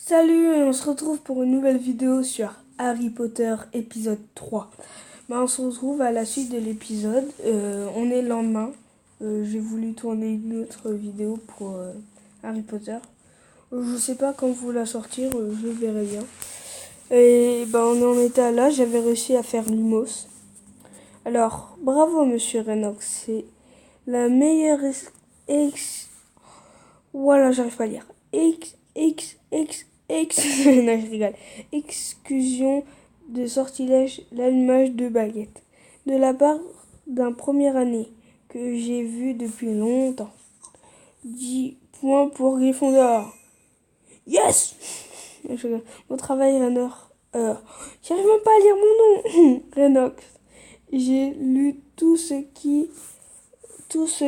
Salut, on se retrouve pour une nouvelle vidéo sur Harry Potter épisode 3. On se retrouve à la suite de l'épisode. On est le lendemain. J'ai voulu tourner une autre vidéo pour Harry Potter. Je sais pas quand vous la sortir, je verrai bien. Et on en était là, j'avais réussi à faire Lumos. Alors, bravo monsieur Renox, c'est la meilleure voilà, j'arrive pas à lire. Non, je rigole. Exclusion de sortilège, l'allumage de baguette. De la part d'un premier année que j'ai vu depuis longtemps. 10 points pour Gryffondor. Yes! Bon travail, Raynor. J'arrive même pas à lire mon nom. Renox. J'ai lu tout ce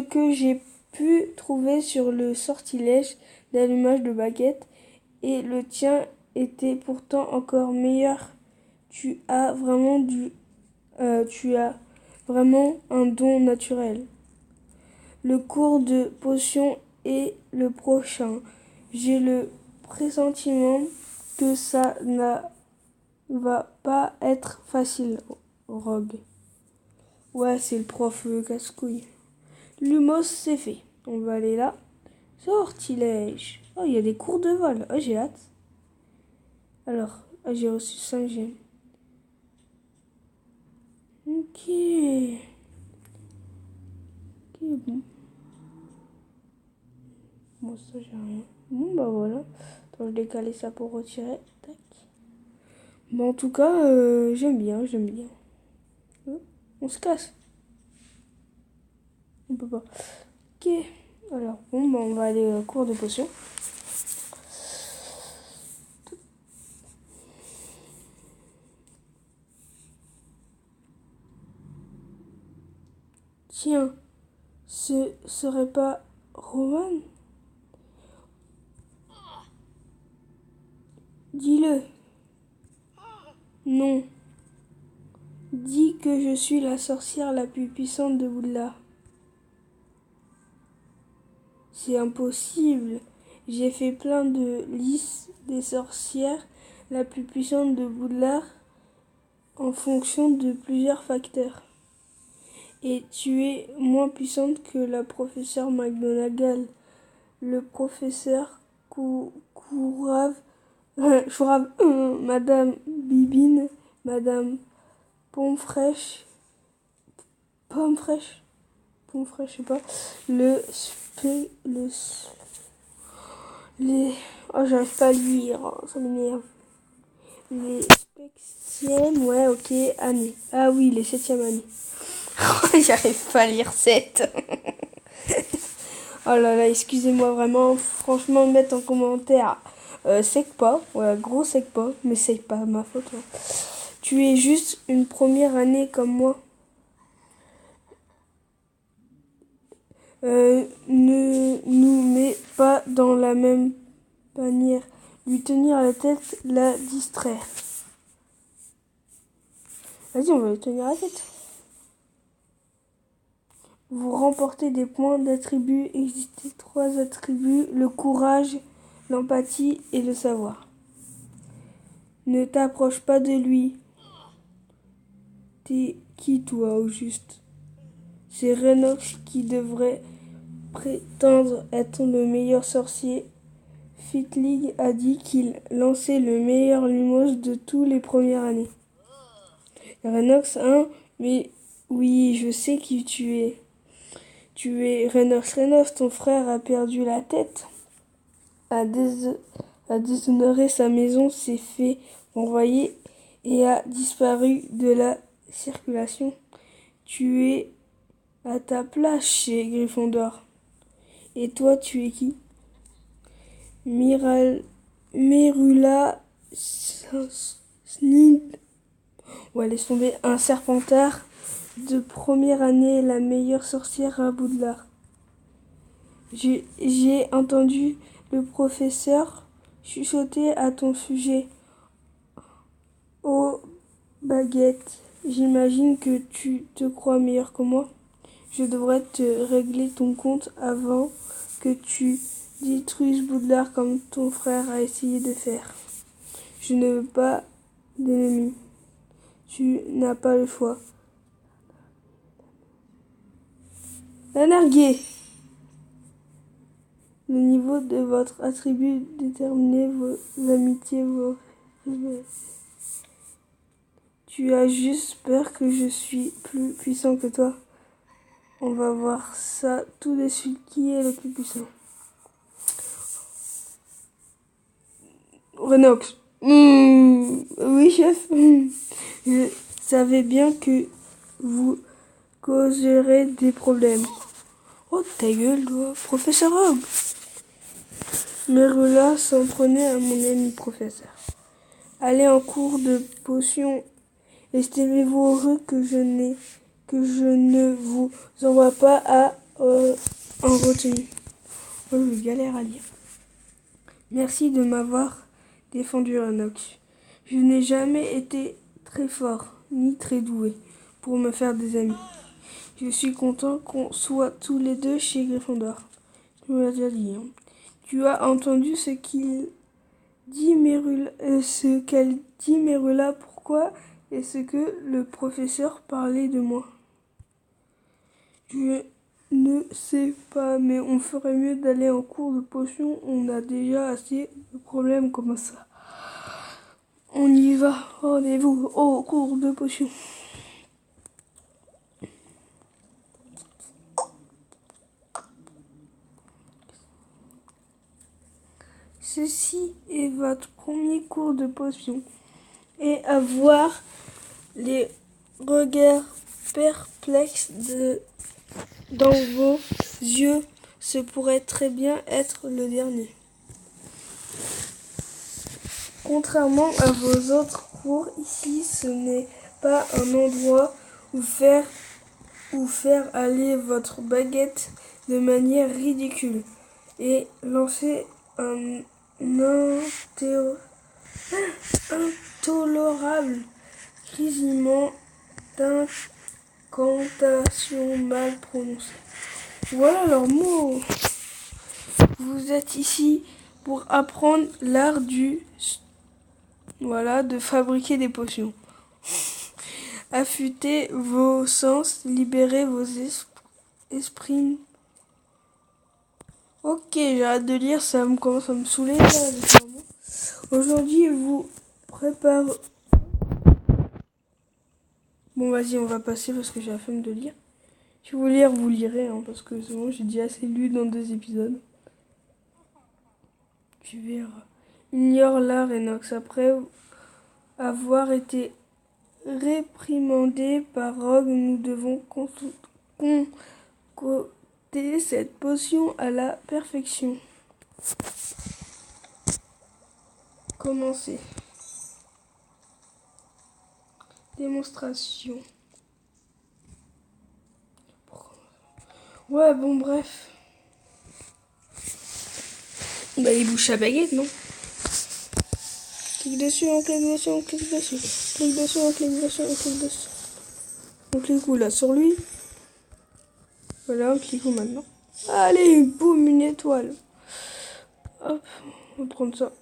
que j'ai pu trouver sur le sortilège d'allumage de baguette, et le tien était pourtant encore meilleur. Tu as vraiment un don naturel. Le cours de potion est le prochain. J'ai le pressentiment que ça ne va pas être facile, Rogue. Ouais, c'est le prof casse-couille. Lumos, c'est fait. On va aller là. Sortilège. Oh, il y a des cours de vol. Oh, j'ai hâte. Alors, j'ai reçu 5 gemmes. Ok. Ok, bon. Bon, ça, j'ai rien. Bon, bah voilà. Attends, je décaler ça pour retirer. Tac. Bon, en tout cas, j'aime bien. On se casse. On peut pas. Ok. Alors, bon, on va aller au cours de potion. Tiens, ce serait pas Roman? Dis-le. Non. Dis que je suis la sorcière la plus puissante de Poudlard. C'est impossible. J'ai fait plein de listes des sorcières la plus puissante de Poudlard en fonction de plusieurs facteurs. Et tu es moins puissante que la professeure McGonagall, le professeur Chourave, Madame Bibine, Madame Pomfresh, Pomfresh, je sais pas, les, oh, j'arrive pas à lire, ça m'énerve. Les septième, ouais, ok, année. Ah oui, les septième années. J'arrive pas à lire 7. Oh là là, excusez-moi vraiment, franchement, mettre en commentaire. Sec pas, ouais, gros sec pas, mais c'est pas ma faute. Hein. Tu es juste une première année comme moi. Ne nous mets pas dans la même panière. Lui tenir la tête, la distraire. Vas-y, on va lui tenir la tête. Vous remportez des points d'attributs. Existez 3 attributs, le courage, l'empathie et le savoir. Ne t'approche pas de lui. T'es qui toi au juste? C'est Renox qui devrait prétendre être le meilleur sorcier. Fitlig a dit qu'il lançait le meilleur Lumos de tous les premières années. Renox, hein? Mais oui, je sais qui tu es. Tu es Renox. Renox, ton frère a perdu la tête. A déshonoré sa maison, s'est fait renvoyer et a disparu de la circulation. Tu es à ta place chez Gryffondor. Et toi, tu es qui? Merula Snid. Ouais, laisse tomber. Un serpentard de première année, la meilleure sorcière à Poudlard. J'ai entendu le professeur chuchoter à ton sujet. Oh, baguette, j'imagine que tu te crois meilleur que moi. Je devrais te régler ton compte avant que tu détruis ce bout de l'art comme ton frère a essayé de faire. Je ne veux pas d'ennemis. Tu n'as pas le choix. La narguer. Le niveau de votre attribut détermine vos amitiés, vos rivalités. Tu as juste peur que je suis plus puissant que toi. On va voir ça tout de suite. Qui est le plus puissant? Renox. Oui, chef. Je savais bien que vous causerez des problèmes. Oh, ta gueule, toi, professeur Rogue. Merula s'en prenait à mon ami professeur. Allez en cours de potions. Estimez-vous heureux que je ne vous envoie pas en retenue. Oh, je galère à lire. Merci de m'avoir défendu, Renox. Je n'ai jamais été très fort, ni très doué, pour me faire des amis. Je suis content qu'on soit tous les deux chez Gryffondor. Tu me l'as déjà dit. Hein. Tu as entendu ce qu'elle dit Merula, pourquoi est-ce que le professeur parlait de moi? Je ne sais pas, mais on ferait mieux d'aller en cours de potions. On a déjà assez de problèmes comme ça. On y va. Rendez-vous au cours de potions. Ceci est votre premier cours de potions. Et à voir les regards perplexes dans vos yeux, ce pourrait très bien être le dernier. Contrairement à vos autres cours, ici, ce n'est pas un endroit où faire aller votre baguette de manière ridicule et lancer un intolérable grésillement d'incantations mal prononcées. Voilà leurs mots. Vous êtes ici pour apprendre l'art de fabriquer des potions. Affûtez vos sens, libérez vos esprits. Ok, j'arrête de lire, ça me commence à me saouler là. Aujourd'hui, vous préparez. Bon, vas-y, on va passer parce que j'ai la flemme de lire. Si vous lire, vous lirez, hein, parce que c'est bon, j'ai déjà assez lu dans 2 épisodes. Tu verras. Ignore là, Renox. Après avoir été réprimandé par Rogue, nous devons concocter cette potion à la perfection. Commencer. Démonstration. Ouais, bon, bref. Bah, il bouge sa baguette, non? Clique dessus, on clique dessus, on clique dessus. Clique dessus, on clique dessus, on clique dessus. On clique où là? Sur lui? Voilà, on clique où maintenant? Allez, boum, une étoile. Hop, on va prendre ça.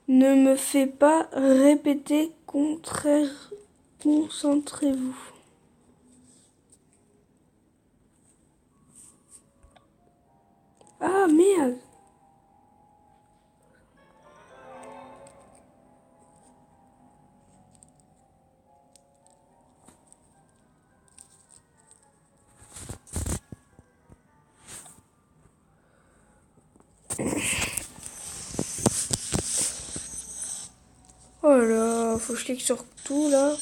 Ne me fais pas répéter, concentrez-vous. Ah merde! Oh là, faut que je clique sur tout là.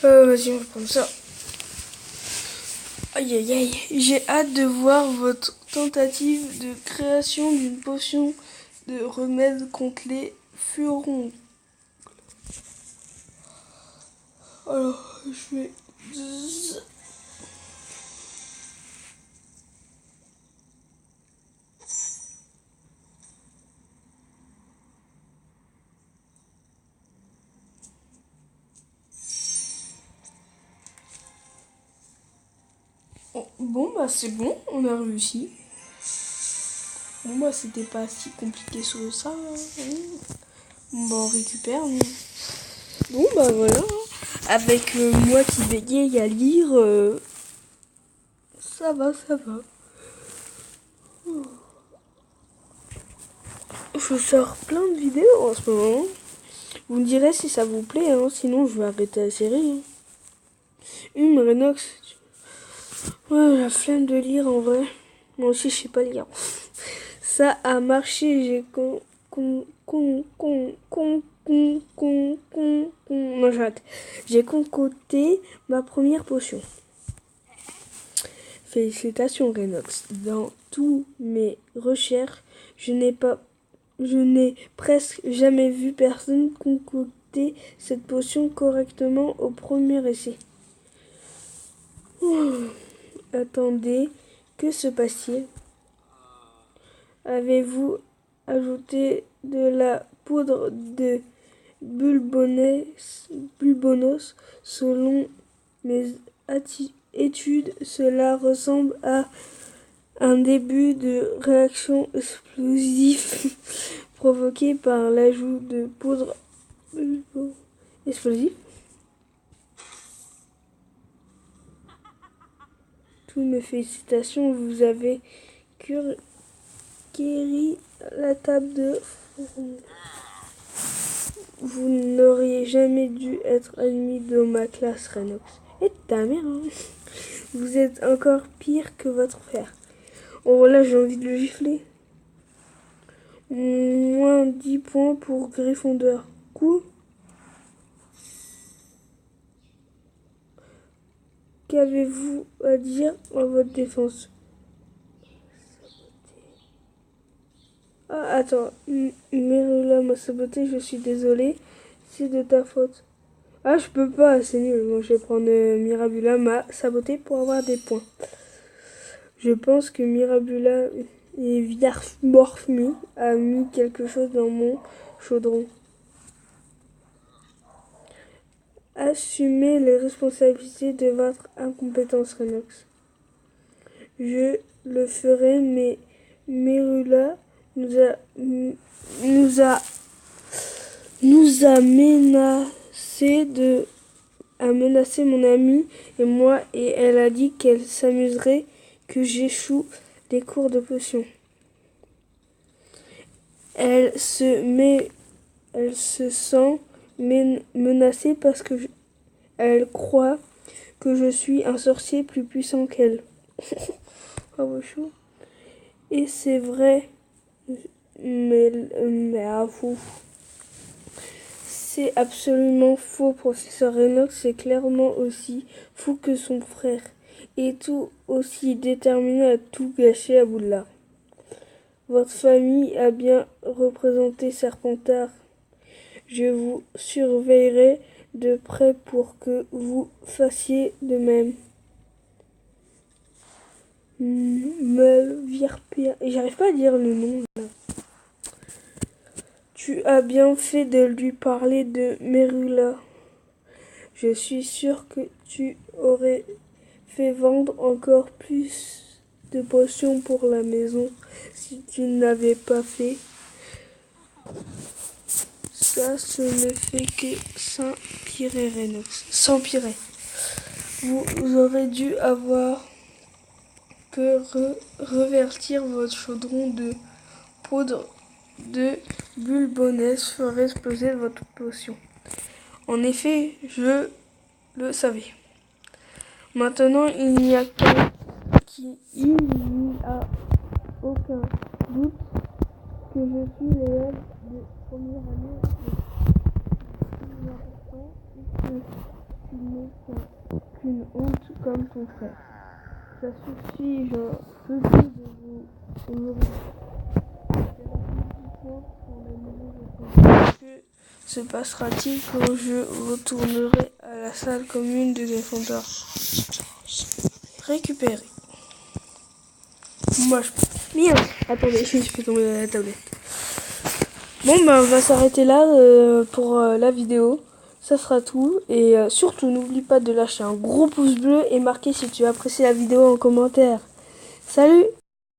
Vas-y, on va prendre ça. Aïe aïe aïe, j'ai hâte de voir votre tentative de création d'une potion de remède contre les furonques. Alors, je vais... Oh, bon, bah c'est bon, on a réussi. Bon, bah c'était pas si compliqué sur ça. Bon, bah on récupère. Bon, bah voilà. Avec moi qui bégaye à lire, ça va, ça va. Je sors plein de vidéos en ce moment. Vous me direz si ça vous plaît, hein, sinon je vais arrêter la série. Hein. Renox. Ouais, la flemme de lire en vrai. Moi aussi, je sais pas lire. Ça a marché, j'ai non, j'arrête. J'ai concocté ma première potion. Félicitations, Renox. Dans tous mes recherches, je n'ai presque jamais vu personne concocter cette potion correctement au premier essai. Attendez, que se passe-t-il? Avez-vous ajouté de la poudre de bulbonos? Selon mes études, cela ressemble à un début de réaction explosive provoquée par l'ajout de poudre explosive. Toutes mes félicitations, vous avez guéri la table de front. Vous n'auriez jamais dû être admis dans ma classe, Renox. Et ta mère, hein. Vous êtes encore pire que votre frère. Oh là, j'ai envie de le gifler. Moins 10 points pour Gryffondor. Coup. Qu'avez-vous à dire en votre défense? Ah, attends. Merula m'a saboté, je suis désolée. C'est de ta faute. Ah, je peux pas, c'est nul. Bon, je vais prendre Mirabula m'a saboté pour avoir des points. Je pense que Mirabula et Vidarmorphmi a mis quelque chose dans mon chaudron. Assumez les responsabilités de votre incompétence, Renox. Je le ferai, mais Merula nous a menacé mon amie et moi, et elle a dit qu'elle s'amuserait que j'échoue des cours de potion. Elle se sent menacée parce que elle croit que je suis un sorcier plus puissant qu'elle. Oh, chaud. Et c'est vrai, mais à vous. C'est absolument faux, professeur Renox est clairement aussi fou que son frère, et tout aussi déterminé à tout gâcher à Poudlard. Votre famille a bien représenté Serpentard. Je vous surveillerai de près pour que vous fassiez de même. J'arrive pas à dire le nom. Là. Tu as bien fait de lui parler de Merula. Je suis sûre que tu aurais fait vendre encore plus de potions pour la maison si tu ne l'avais pas fait. Ça, ce ne fait que s'empirer, Renox. S'empirer. Vous aurez dû avoir que revertir votre chaudron de poudre de bulbonès ferait exploser votre potion. En effet, je le savais. Maintenant, il n'y a aucun doute que je suis l'élève de première année de important et que tu n'es qu'une honte comme ton frère. Ça suffit, j'en peux plus de vous aujourd'hui. Que se passera-t-il quand je retournerai à la salle commune de Gryffondor? Récupérer. Moi je peux. Merde. Attendez, je fais tomber la tablette. Bon, ben on va s'arrêter là pour la vidéo. ça sera tout. Et surtout, n'oublie pas de lâcher un gros pouce bleu et marquer si tu as apprécié la vidéo en commentaire. Salut!